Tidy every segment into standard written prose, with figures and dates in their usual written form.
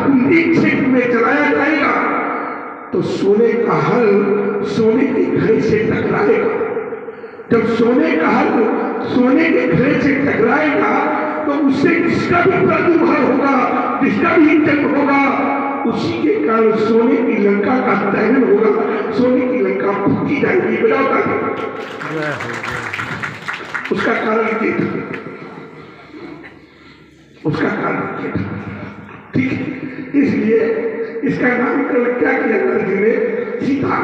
नीचे में चलाया जाएगा तो सोने का हल सोने के घड़े से टकराएगा। जब सोने का हल सोने के घड़े से टकराएगा तो उससे जिसका भी प्रादुर्भाव होगा, जिसका भी जन्म होगा, उसी के कारण सोने की लंका का दहन होगा, सोने की लंका फूकी जाएगी। उसका कारण क्या था? उसका कारण क्या था? ठीक है, इसलिए इसका नामकरण क्या किया नारद जी ने? सीता।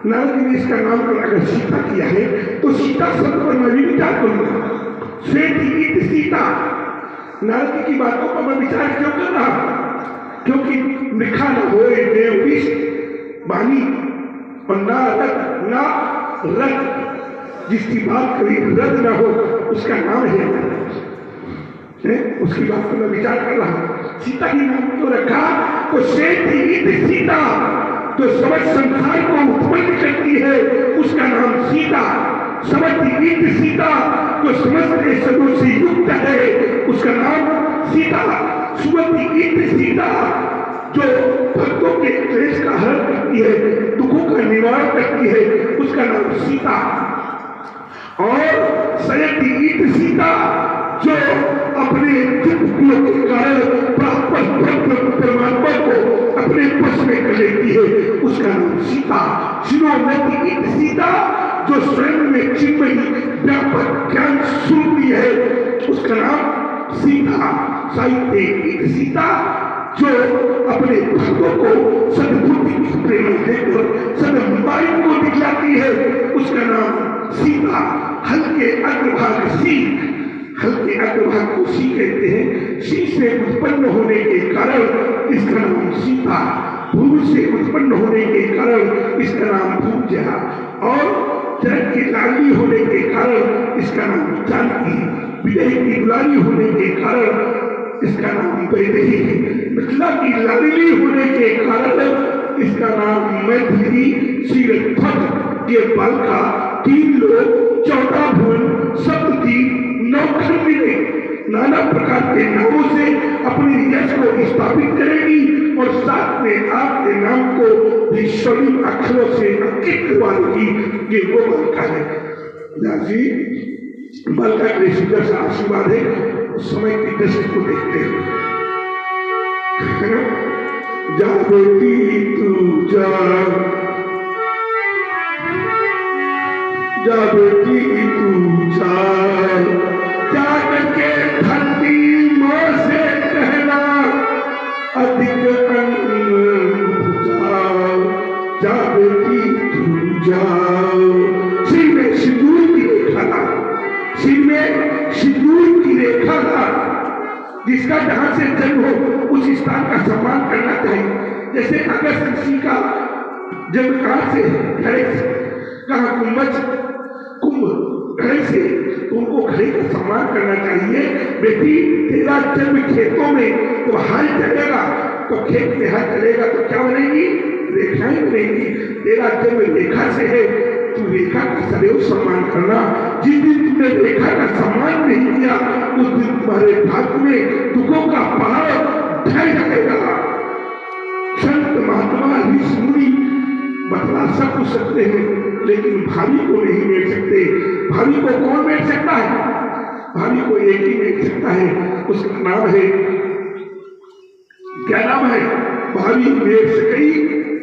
नारद जी ने इसका नामकरण अगर सीता किया है तो सीता शब्द पर मैं भी विचार करूंगा। श्वेत सीता, नारद जी की बातों पर मैं विचार क्यों कर रहा? क्योंकि लिखा न होए देव विष बानी और ना रथ ना रथ, जिसकी बात कभी रथ न हो उसका नाम है, उसकी बात पर मैं विचार कर रहा हूं। सीता ही नाम क्यों रखा? तो श्वेत सीता जो समस्त संसार को उत्पन्न करती है उसका नाम सीता। समस्त सीता जो समस्त ऐश्वर्यों से युक्त है उसका नाम सीता। सुमति सीता जो भक्तों के क्लेश का हल करती है, दुखों का निवारण करती है, उसका नाम सीता। और सयति सीता जो अपने दुखों के कारण परमात्मा को अपने वश में कर लेती है उसका नाम सीता। शिरोमणि सीता जो स्वयं में चिन्मयी व्यापक ज्ञान सुनती है उसका नाम सीता। साहित्य सीता जो अपने भक्तों को सद्बुद्धि की प्रेरणा देकर सद्मार्ग को दिखलाती है उसका नाम सीता। हल्के अग्रभाग सी, हल्के अग्रभाग को सी कहते हैं। सी से उत्पन्न होने के कारण इसका नाम सीता। भूमि से उत्पन्न होने के कारण इसका नाम भूजा। और जल की लाली होने के कारण इसका नाम जानकी। विजय की दुलारी होने के कारण इसका नाम वैदेही है। मिथिला की लाडली होने के कारण इसका नाम मैथिली। श्रीरथ ये बालिका 3 लोग 14 भुवन सप्तद्वीप 9 खंड में नाना प्रकार के नामों से अपने यश को स्थापित करेगी और साथ में आपके नाम को भी स्वर्णिम अक्षरों से अंकित करवाएगी। ये वो बालिका है। जी बालिका के सुंदर सा आशीर्वाद है। समय की दृष्टि को देखते हैं। जा बेटी तू जा, जा बेटी तू जा, जा करके धरती मां से कहना अधिक जा बेटी तू जा। सिर में सिंदूर की रेखा ला, सिर में सिंदूर की रेखा ला। जिसका जहां से जन्म हो उस स्थान का सम्मान करना चाहिए। जैसे अगर किसी का जन्म कहां से, घड़े से, कहा कुंभज कुंभ घड़े से, तो उनको घड़े का सम्मान करना चाहिए। बेटी तेरा जन्म खेतों में तो हल चलेगा, तो खेत में हल चलेगा तो क्या बनेगी? रेखाएं बनेगी। तेरा जन्म रेखा से है, तू रेखा का सदैव सम्मान करना। जिस दिन तुमने रेखा का सम्मान नहीं किया उस दिन तुम्हारे भाग्य में दुखों का पहाड़ ढह जाएगा। संत महात्मा ऋषि मुनि बतला सब कुछ सकते हैं लेकिन भावी को नहीं मेट सकते। भावी को कौन मेट सकता है? भावी को एक ही मेट सकता है, उसका नाम है, क्या नाम है? भावी मेट सकी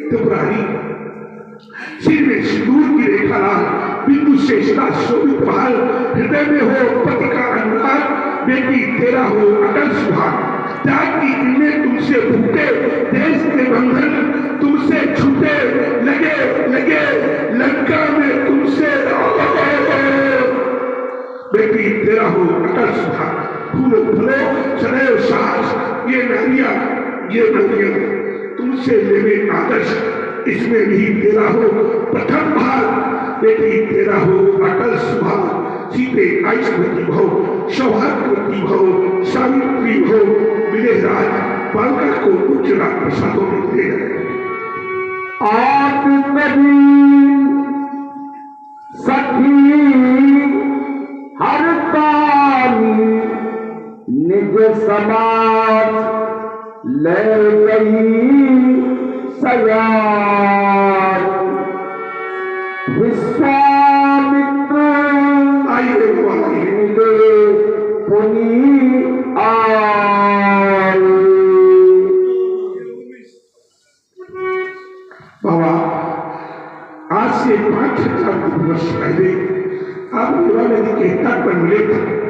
त्रिपुरारी। सिर में सिंदूर की रेखा लाल, बिंदु शेषता शोभित भाल, हृदय में हो पति का अनुराग, बेटी तेरा हो अटल सुहाग। त्याग की किरणें तुमसे फूटे, देश के बंधन तुमसे छूटे, लगे लगे लंका में तुमसे बेटी तेरा हो अटल सुहाग। फूलो फूलो सदैव साहस, ये नारियां ये नदियां तुमसे लेवे आदर्श। इसमें भी तेरा हो प्रथम भाग, बेटी तेरा हो अटल सुभाग। सीते ऐश्वर्यवती भव, सौभाग्यवती भव, सावित्री भव, विदेह राज बालिका को उच्च राज प्रसादों में दे रहे। आप कभी सखी हर पानी निज समाज ले गई सयार विश्वामित्र आइए मिले पुनी आए। बाबा आज से 5,000 वर्ष पहले आप देवा नदी के तट पर मिले थे।